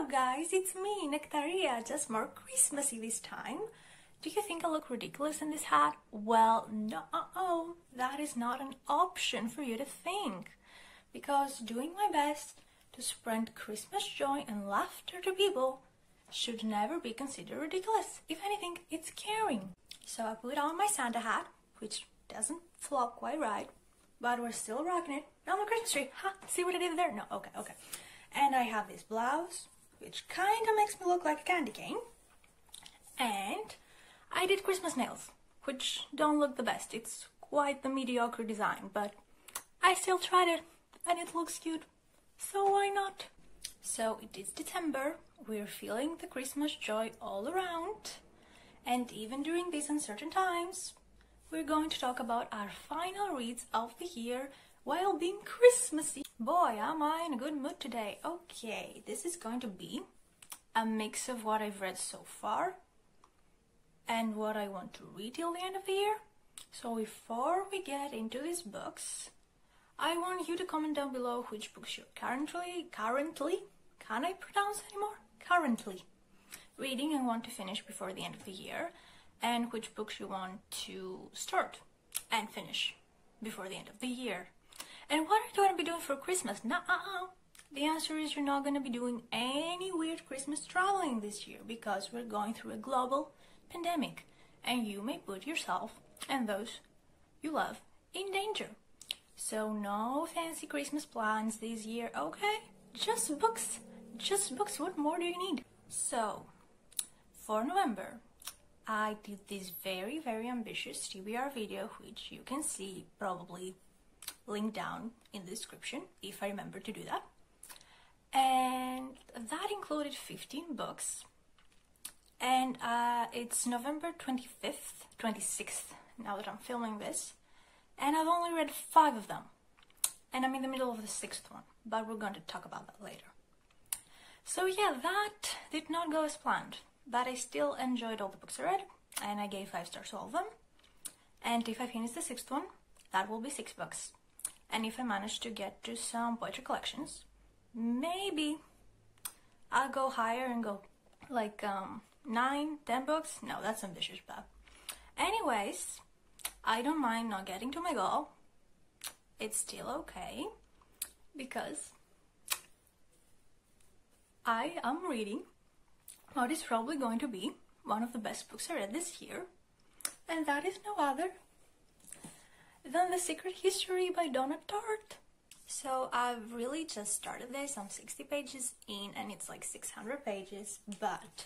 up, guys? It's me, Nektaria, just more Christmassy this time. Do you think I look ridiculous in this hat? Well, no, that is not an option for you to think. Because doing my best to spread Christmas joy and laughter to people should never be considered ridiculous. If anything, it's caring. So I put on my Santa hat, which doesn't flop quite right, but we're still rocking it on the Christmas tree. Ha! See what I did there? No, okay. And I have this blouse, which kind of makes me look like a candy cane. And I did Christmas nails, which don't look the best. It's quite the mediocre design, but I still tried it, and it looks cute. So why not? So it is December, we're feeling the Christmas joy all around, and even during these uncertain times, we're going to talk about our final reads of the year while being Christmassy. Boy, am I in a good mood today. Okay, this is going to be a mix of what I've read so far and what I want to read till the end of the year. So before we get into these books, I want you to comment down below which books you're currently, can I pronounce anymore? Currently reading and want to finish before the end of the year, and which books you want to start and finish before the end of the year. And what are you going to be doing for Christmas? The answer is you're not going to be doing any weird Christmas traveling this year because we're going through a global pandemic and you may put yourself and those you love in danger. So no fancy Christmas plans this year, okay? Just books. What more do you need? So, for November, I did this very ambitious TBR video, which you can see probably linked down in the description, if I remember to do that. And that included 15 books. And it's November 26th, now that I'm filming this. And I've only read 5 of them. And I'm in the middle of the 6th one, but we're going to talk about that later. So yeah, that did not go as planned, but I still enjoyed all the books I read, and I gave 5 stars to all of them. And if I finish the 6th one, that will be 6 books. And if I manage to get to some poetry collections, maybe I'll go higher and go like 9, 10 books. No, that's ambitious, but anyways, I don't mind not getting to my goal. It's still okay because I am reading what is probably going to be one of the best books I read this year, and that is no other than The Secret History by Donna Tartt. So I've really just started this. I'm 60 pages in and it's like 600 pages, but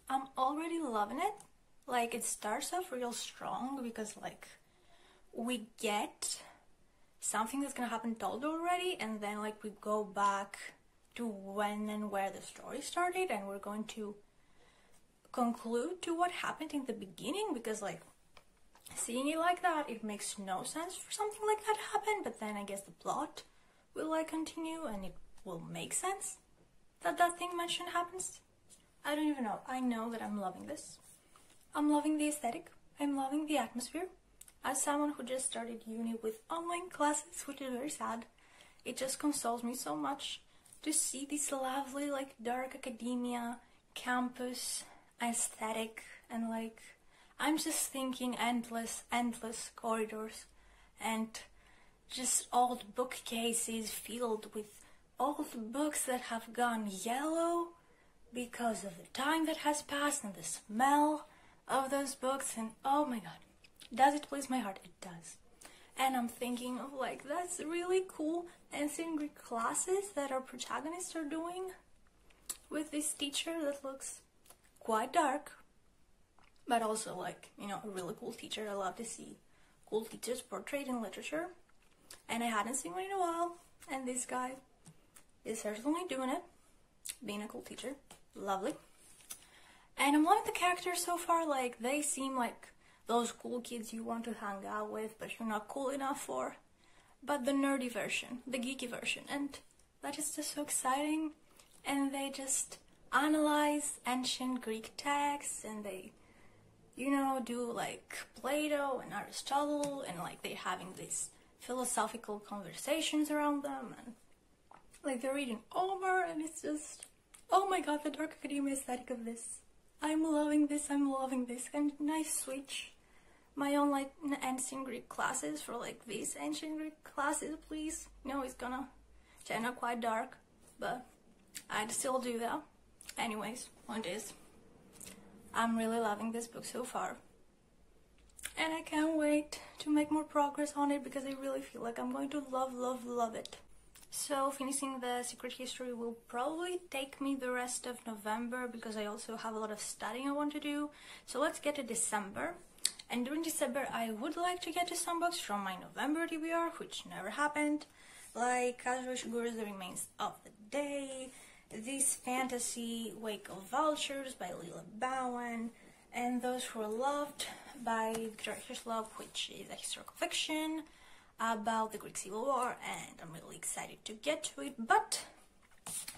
I'm already loving it. Like, it starts off real strong because like we get something that's gonna happen told already, and then like we go back to when and where the story started, and we're going to conclude to what happened in the beginning, because like seeing it like that, it makes no sense for something like that to happen, but then I guess the plot will like continue and it will make sense that that thing mentioned happens. I don't even know. I know that I'm loving this. I'm loving the aesthetic. I'm loving the atmosphere. As someone who just started uni with online classes, which is very sad, it just consoles me so much to see this lovely like dark academia campus aesthetic, and like I'm just thinking endless corridors and just old bookcases filled with old books that have gone yellow because of the time that has passed and the smell of those books, and oh my god, does it please my heart? It does. And I'm thinking of like, that's really cool ancient Greek classes that our protagonists are doing with this teacher that looks quite dark, but also like, you know, a really cool teacher. I love to see cool teachers portrayed in literature, and I hadn't seen one in a while, and this guy is certainly doing it, being a cool teacher. Lovely. And I'm loving the characters so far. Like, they seem like those cool kids you want to hang out with, but you're not cool enough for. But the nerdy version, the geeky version, and that is just so exciting. And they just analyze ancient Greek texts, and they, you know, do like Plato and Aristotle, and like they're having these philosophical conversations around them, and like they're reading Homer, and it's just, Oh my god, the Dark Academia aesthetic of this. I'm loving this, I'm loving this. And nice switch my own like ancient Greek classes for like these ancient Greek classes, please. No, it's gonna turn out quite dark, but I'd still do that. Anyways, on this, I'm really loving this book so far. And I can't wait to make more progress on it because I really feel like I'm going to love it. So finishing the Secret History will probably take me the rest of November because I also have a lot of studying I want to do. So let's get to December. And during December I would like to get to some books from my November TBR, which never happened. Like Kazuo Ishiguro's The Remains of the Day, This Fantasy, Wake of Vultures by Lila Bowen, and Those Who Are Loved by Victoria Hislop, which is a historical fiction about the Greek Civil War, and I'm really excited to get to it, but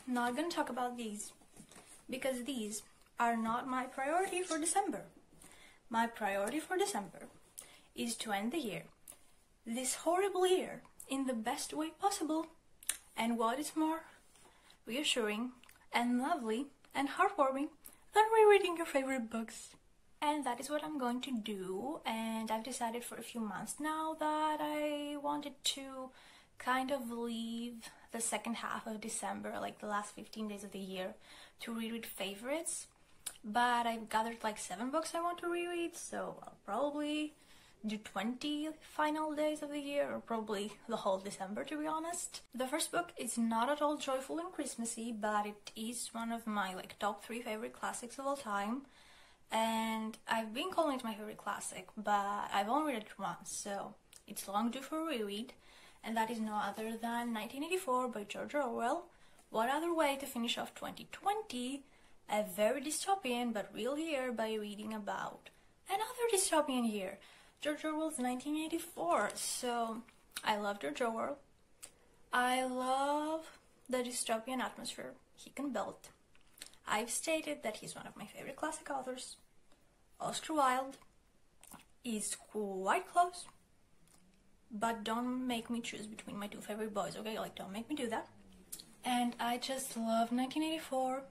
I'm not gonna talk about these because these are not my priority for December. My priority for December is to end the year, this horrible year, in the best way possible, and what is more reassuring and lovely and heartwarming than rereading your favorite books. And that is what I'm going to do, and I've decided for a few months now that I wanted to kind of leave the second half of December, like the last 15 days of the year, to reread favorites. But I've gathered like 7 books I want to reread, so I'll probably do 20 final days of the year, or probably the whole December, to be honest. The first book is not at all joyful and Christmassy, but it is one of my like top 3 favorite classics of all time. And I've been calling it my favorite classic, but I've only read it once, so it's long due for a reread, and that is no other than 1984 by George Orwell. What other way to finish off 2020, a very dystopian but real year, by reading about another dystopian year, George Orwell's 1984. So I love George Orwell. I love the dystopian atmosphere he can build. I've stated that he's one of my favorite classic authors. Oscar Wilde is quite close, but don't make me choose between my 2 favorite boys, okay? Like, don't make me do that. And I just love 1984.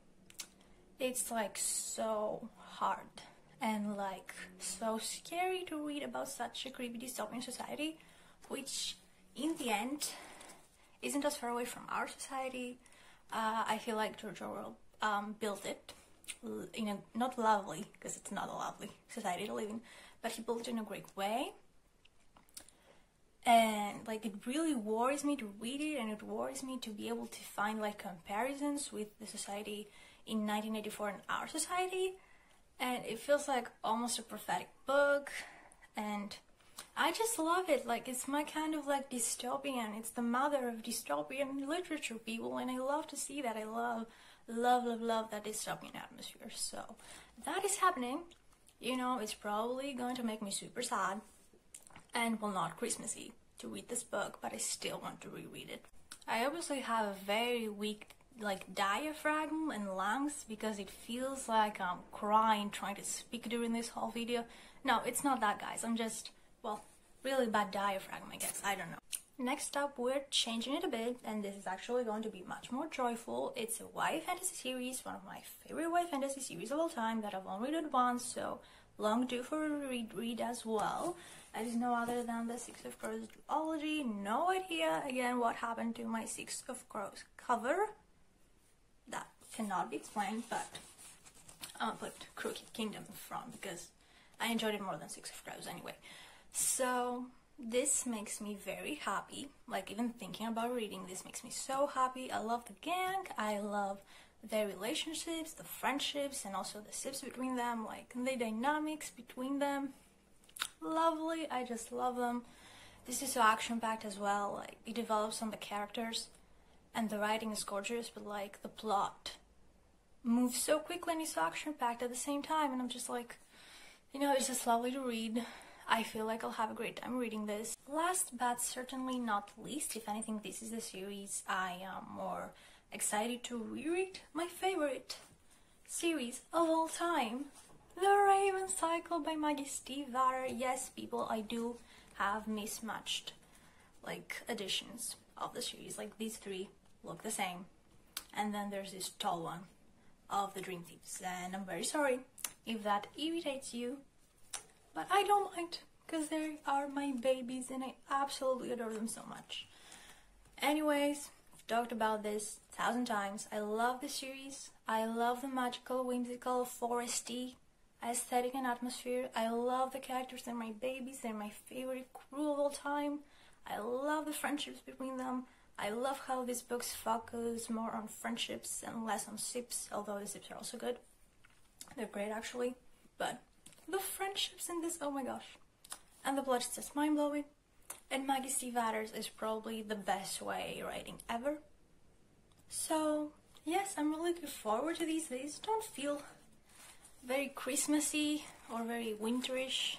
It's like so hard and like so scary to read about such a creepy dystopian society, which in the end isn't as far away from our society. I feel like George Orwell built it in a, not lovely, because it's not a lovely society to live in, but he built it in a great way. And like, it really worries me to read it, and it worries me to be able to find like comparisons with the society in 1984 and our society. And it feels like almost a prophetic book, and I just love it. Like, it's my kind of like dystopian. It's the mother of dystopian literature, people, and I love to see that. I love that dystopian atmosphere. So that is happening. You know, it's probably going to make me super sad and, well, not Christmassy to read this book, but I still want to reread it. I obviously have a very weak like diaphragm and lungs because it feels like I'm crying trying to speak during this whole video. No, it's not that, guys. I'm just, well, really bad diaphragm, I guess. I don't know. Next up, we're changing it a bit, and this is actually going to be much more joyful. It's a YA fantasy series, one of my favorite YA fantasy series of all time that I've only read once, so long due for a read as well. That is no other than the Six of Crows duology. No idea, again, what happened to my Six of Crows cover. That cannot be explained, but I'm gonna put Crooked Kingdom in front because I enjoyed it more than Six of Crows anyway. So this makes me very happy. Like, even thinking about reading this makes me so happy. I love the gang, I love their relationships, the friendships, and also the ships between them, like the dynamics between them. Lovely, I just love them. This is so action-packed as well. Like, it develops on the characters, and the writing is gorgeous, but like the plot moves so quickly and it's so action-packed at the same time, and I'm just like, you know, it's just lovely to read. I feel like I'll have a great time reading this. Last but certainly not least, if anything, this is the series I am more excited to reread. My favorite series of all time, The Raven Cycle by Maggie Stiefvater. Yes, people, I do have mismatched like editions of the series. Like, these 3 look the same, and then there's this tall one of the Dream Thieves, and I'm very sorry if that irritates you, but I don't mind, because they are my babies and I absolutely adore them so much. Anyways, I've talked about this 1,000 times. I love the series. I love the magical, whimsical, foresty aesthetic and atmosphere. I love the characters. They're my babies. They're my favorite crew of all time. I love the friendships between them. I love how these books focus more on friendships and less on sips, although the sips are also good. They're great actually, but the friendships in this, oh my gosh. And the plot is just mind-blowing. And Maggie Stiefvater's is probably the best way writing ever. So yes, I'm really looking forward to these. These don't feel very Christmassy or very winterish.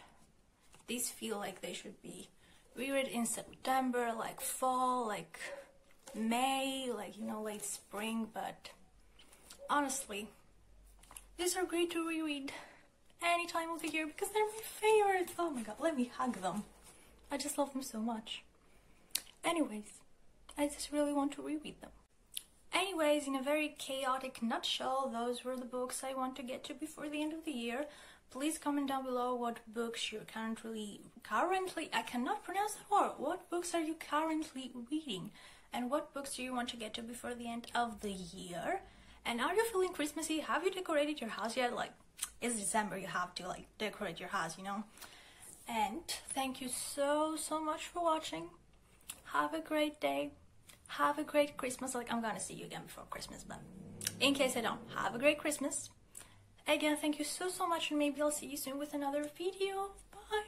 These feel like they should be reread in September, like fall, like May, like, you know, late spring. But honestly, these are great to reread any time of the year because they're my favorites. Oh my god, let me hug them. I just love them so much. Anyways, I just really want to reread them. Anyways, in a very chaotic nutshell, those were the books I want to get to before the end of the year. Please comment down below what books you're currently, I cannot pronounce that word. What books are you currently reading? And what books do you want to get to before the end of the year? And are you feeling Christmassy? Have you decorated your house yet? Like, it's December, you have to like decorate your house, you know? And thank you so much for watching. Have a great day. Have a great Christmas. Like, I'm gonna see you again before Christmas, but in case I don't, have a great Christmas. Again, thank you so much, and maybe I'll see you soon with another video. Bye!